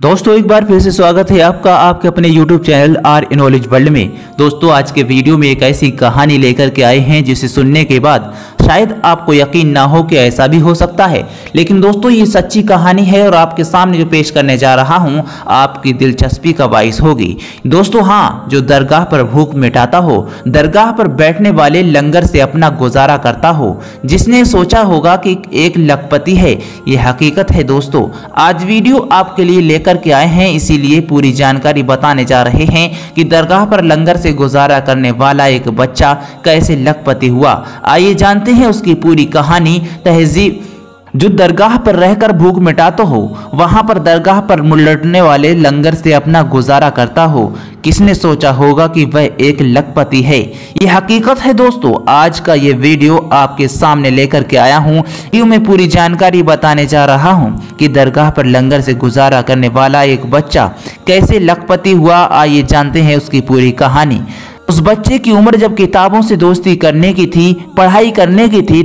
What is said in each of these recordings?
दोस्तों एक बार फिर से स्वागत है आपका आपके अपने YouTube channel R A knowledge world में। दोस्तों आज के वीडियो में एक ऐसी कहानी लेकर के आए हैं जिसे सुनने के बाद शायद आपको यकीन ना हो कि ऐसा भी हो सकता है, लेकिन दोस्तों ये सच्ची कहानी है और आपके सामने जो पेश करने जा रहा हूँ आपकी दिलचस्पी का बाइस होगी। दोस्तों हाँ, जो दरगाह पर भूख मिटाता हो, दरगाह पर बैठने वाले लंगर से अपना गुजारा करता हो, जिसने सोचा होगा कि एक लखपति है, ये हकीकत है। दोस्तों आज वीडियो आपके लिए लेकर के आए हैं, इसीलिए पूरी जानकारी बताने जा रहे हैं कि दरगाह पर लंगर से गुजारा करने वाला एक बच्चा कैसे लखपति हुआ। आइए जानते हैं उसकी पूरी कहानी। तहजीब जो दरगाह पर रहकर भूख मिटाता हो, वहां पर दरगाह पर लौटने वाले लंगर से अपना गुजारा करता हो, किसने सोचा होगा कि वह एक लखपति है। ये हकीकत है। दोस्तों आज का ये वीडियो आपके सामने लेकर के आया हूँ। वीडियो में पूरी जानकारी बताने जा रहा हूँ कि दरगाह पर लंगर से गुजारा करने वाला एक बच्चा कैसे लखपति हुआ। आइए जानते हैं उसकी पूरी कहानी। उस बच्चे की उम्र जब किताबों से दोस्ती करने की थी, पढ़ाई करने की थी,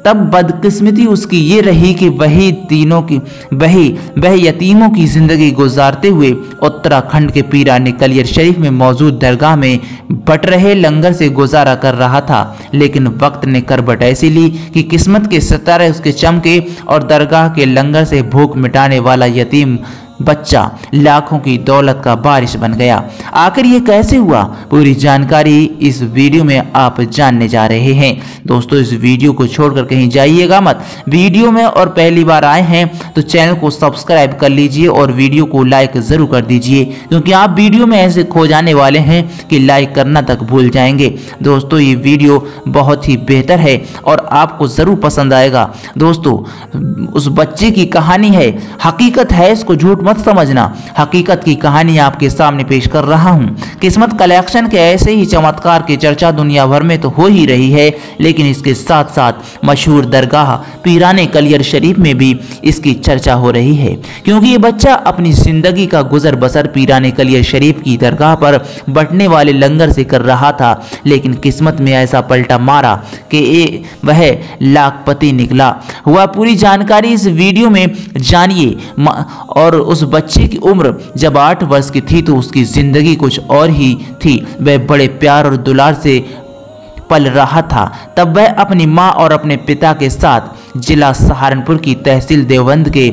तब बदकिस्मती उसकी ये रही कि वह यतीमों की जिंदगी गुजारते हुए उत्तराखंड के पीरानी कलियर शरीफ में मौजूद दरगाह में बट रहे लंगर से गुजारा कर रहा था। लेकिन वक्त ने करवट ऐसी ली कि किस्मत के सितारे उसके चमके और दरगाह के लंगर से भूख मिटाने वाला यतीम बच्चा लाखों की दौलत का बारिश बन गया। आखिर ये कैसे हुआ, पूरी जानकारी इस वीडियो में आप जानने जा रहे हैं। दोस्तों इस वीडियो को छोड़कर कहीं जाइएगा मत। वीडियो में और पहली बार आए हैं तो चैनल को सब्सक्राइब कर लीजिए और वीडियो को लाइक जरूर कर दीजिए, क्योंकि आप वीडियो में ऐसे खो जाने वाले हैं कि लाइक करना तक भूल जाएंगे। दोस्तों ये वीडियो बहुत ही बेहतर है और आपको जरूर पसंद आएगा। दोस्तों उस बच्चे की कहानी है, हकीकत है, इसको झूठ मत समझना। हकीकत की कहानी आपके सामने पेश कर रहा हूं। किस्मत कलेक्शन के ऐसे ही चमत्कार की चर्चा दुनिया भर में तो हो ही रही है, लेकिन इसके साथ साथ मशहूर दरगाह पीराने कलियर शरीफ में भी इसकी चर्चा हो रही है, क्योंकि ये बच्चा अपनी जिंदगी का गुजर बसर पीराने कलियर शरीफ की दरगाह पर बटने वाले लंगर से कर रहा था। लेकिन किस्मत में ऐसा पलटा मारा कि वह लाखपति निकला। हुआ पूरी जानकारी इस वीडियो में जानिए। और उस बच्चे की उम्र जब 8 वर्ष की थी तो उसकी जिंदगी कुछ और ही थी। वह बड़े प्यार और दुलार से पल रहा था। तब वह अपनी माँ और अपने पिता के साथ जिला सहारनपुर की तहसील देवबंद के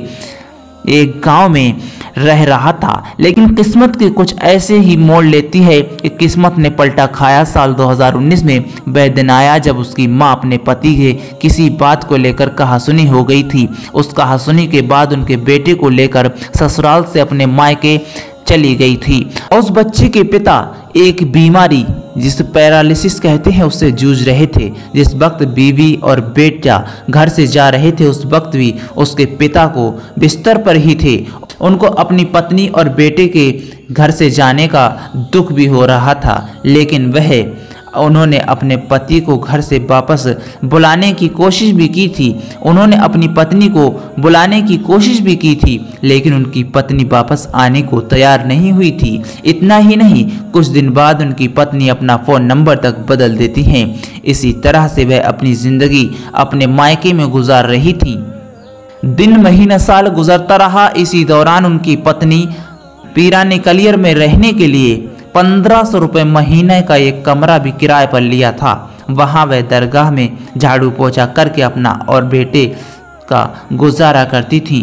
एक गांव में रह रहा था। लेकिन किस्मत के कुछ ऐसे ही मोड़ लेती है कि किस्मत ने पलटा खाया। साल 2019 में वह दिन आया जब उसकी मां अपने पति के किसी बात को लेकर कहासुनी हो गई थी। उस कहासुनी के बाद उनके बेटे को लेकर ससुराल से अपने मायके चली गई थी। और उस बच्चे के पिता एक बीमारी जिसे पैरालिसिस कहते हैं उससे जूझ रहे थे। जिस वक्त बीवी और बेटा घर से जा रहे थे उस वक्त भी उसके पिता को बिस्तर पर ही थे। उनको अपनी पत्नी और बेटे के घर से जाने का दुख भी हो रहा था, लेकिन उन्होंने अपने पति को घर से वापस बुलाने की कोशिश भी की थी। उन्होंने अपनी पत्नी को बुलाने की कोशिश भी की थी, लेकिन उनकी पत्नी वापस आने को तैयार नहीं हुई थी। इतना ही नहीं, कुछ दिन बाद उनकी पत्नी अपना फ़ोन नंबर तक बदल देती हैं। इसी तरह से वह अपनी ज़िंदगी अपने मायके में गुजार रही थी। दिन महीना साल गुजरता रहा। इसी दौरान उनकी पत्नी पीराने कलियर में रहने के लिए 1500 रुपये महीने का एक कमरा भी किराए पर लिया था। वहां वह दरगाह में झाड़ू पोछा करके अपना और बेटे का गुजारा करती थी।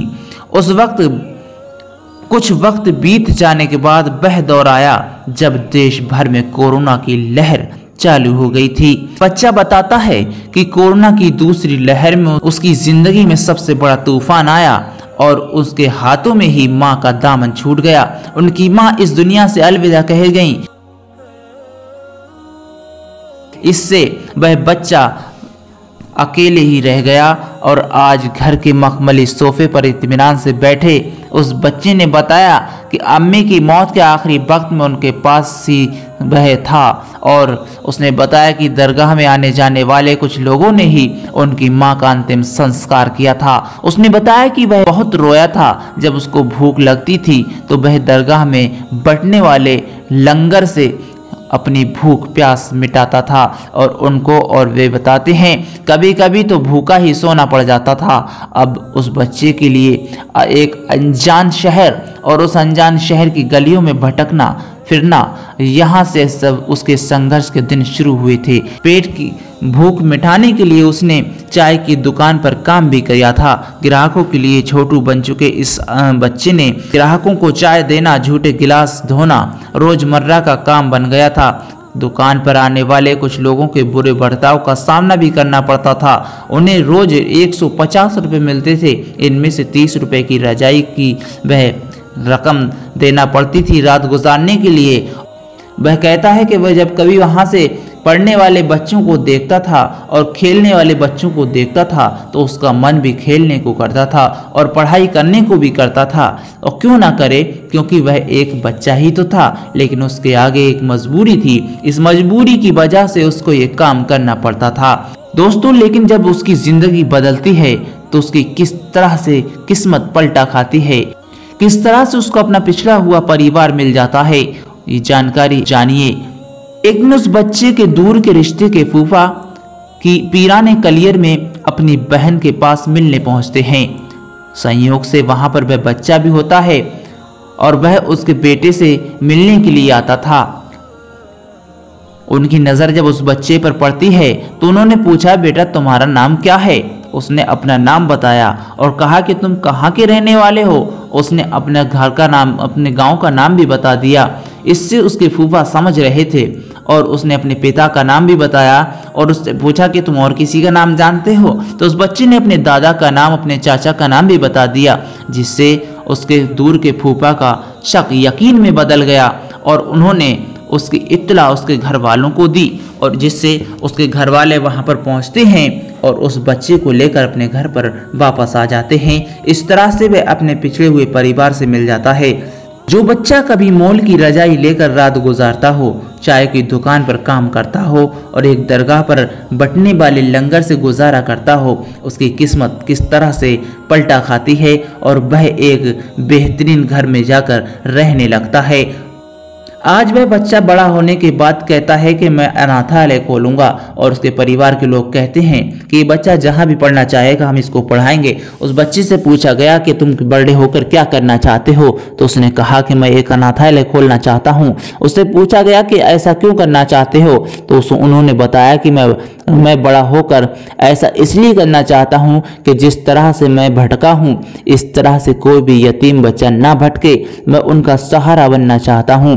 कुछ वक्त बीत जाने के बाद वह दौर आया जब देश भर में कोरोना की लहर चालू हो गई थी। बच्चा बताता है कि कोरोना की दूसरी लहर में उसकी जिंदगी में सबसे बड़ा तूफान आया और उसके हाथों में ही माँ का दामन छूट गया। उनकी माँ इस दुनिया से अलविदा कह गईं। इससे वह बच्चा अकेले ही रह गया और आज घर के मखमली सोफे पर इत्मीनान से बैठे उस बच्चे ने बताया कि अम्मी की मौत के आखिरी वक्त में उनके पास ही वह था और उसने बताया कि दरगाह में आने जाने वाले कुछ लोगों ने ही उनकी मां का अंतिम संस्कार किया था। उसने बताया कि वह बहुत रोया था जब उसको भूख लगती थी तो वह दरगाह में बटने वाले लंगर से अपनी भूख प्यास मिटाता था और उनको, और वे बताते हैं कभी कभी तो भूखा ही सोना पड़ जाता था। अब उस बच्चे के लिए एक अनजान शहर और उस अनजान शहर की गलियों में भटकना फिरना, यहाँ से सब उसके संघर्ष के दिन शुरू हुए थे। पेट की भूख मिटाने के लिए उसने चाय की दुकान पर काम भी किया था। ग्राहकों के लिए छोटू बन चुके इस बच्चे ने ग्राहकों को चाय देना, झूठे गिलास धोना रोजमर्रा का काम बन गया था। दुकान पर आने वाले कुछ लोगों के बुरे बर्ताव का सामना भी करना पड़ता था। उन्हें रोज 150 रुपये मिलते थे। इनमें से 30 रुपये की रजाई की वह रकम देना पड़ती थी रात गुजारने के लिए। वह कहता है कि वह जब कभी वहां से पढ़ने वाले बच्चों को देखता था और खेलने वाले बच्चों को देखता था तो उसका मन भी खेलने को करता था और पढ़ाई करने को भी करता था। और क्यों ना करे, क्योंकि वह एक बच्चा ही तो था, लेकिन उसके आगे एक मजबूरी थी। इस मजबूरी की वजह से उसको ये काम करना पड़ता था। दोस्तों, लेकिन जब उसकी जिंदगी बदलती है तो उसकी किस तरह से किस्मत पलटा खाती है, किस तरह से उसको अपना पिछड़ा हुआ परिवार मिल जाता है, ये जानकारी जानिए। एक दिन उस बच्चे के दूर के रिश्ते के फूफा की पीराने कलियर में अपनी बहन के पास मिलने पहुंचते हैं। संयोग से वहां पर वह बच्चा भी होता है और वह उसके बेटे से मिलने के लिए आता था। उनकी नजर जब उस बच्चे पर पड़ती है तो उन्होंने पूछा, बेटा तुम्हारा नाम क्या है? उसने अपना नाम बताया और कहा कि तुम कहाँ के रहने वाले हो? उसने अपने घर का नाम, अपने गांव का नाम भी बता दिया। इससे उसके फूफा समझ रहे थे और उसने अपने पिता का नाम भी बताया और उससे पूछा कि तुम और किसी का नाम जानते हो? तो उस बच्चे ने अपने दादा का नाम, अपने चाचा का नाम भी बता दिया, जिससे उसके दूर के फूफा का शक यकीन में बदल गया और उन्होंने उसकी इत्तला उसके घर वालों को दी और जिससे उसके घर वाले वहां पर पहुंचते हैं और उस बच्चे को लेकर अपने घर पर वापस आ जाते हैं। इस तरह से वह अपने पिछड़े हुए परिवार से मिल जाता है। जो बच्चा कभी मॉल की रजाई लेकर रात गुजारता हो, चाय की दुकान पर काम करता हो और एक दरगाह पर बटने वाले लंगर से गुजारा करता हो, उसकी किस्मत किस तरह से पलटा खाती है और वह एक बेहतरीन घर में जाकर रहने लगता है। आज वह बच्चा बड़ा होने के बाद कहता है कि मैं अनाथालय खोलूंगा और उसके परिवार के लोग कहते हैं कि ये बच्चा जहां भी पढ़ना चाहेगा हम इसको पढ़ाएंगे। उस बच्चे से पूछा गया कि तुम बड़े होकर क्या करना चाहते हो? तो उसने कहा कि मैं एक अनाथालय खोलना चाहता हूँ। उससे पूछा गया कि ऐसा क्यों करना चाहते हो? तो उन्होंने बताया कि मैं बड़ा होकर ऐसा इसलिए करना चाहता हूँ कि जिस तरह से मैं भटका हूँ इस तरह से कोई भी यतीम बच्चा ना भटके, मैं उनका सहारा बनना चाहता हूँ।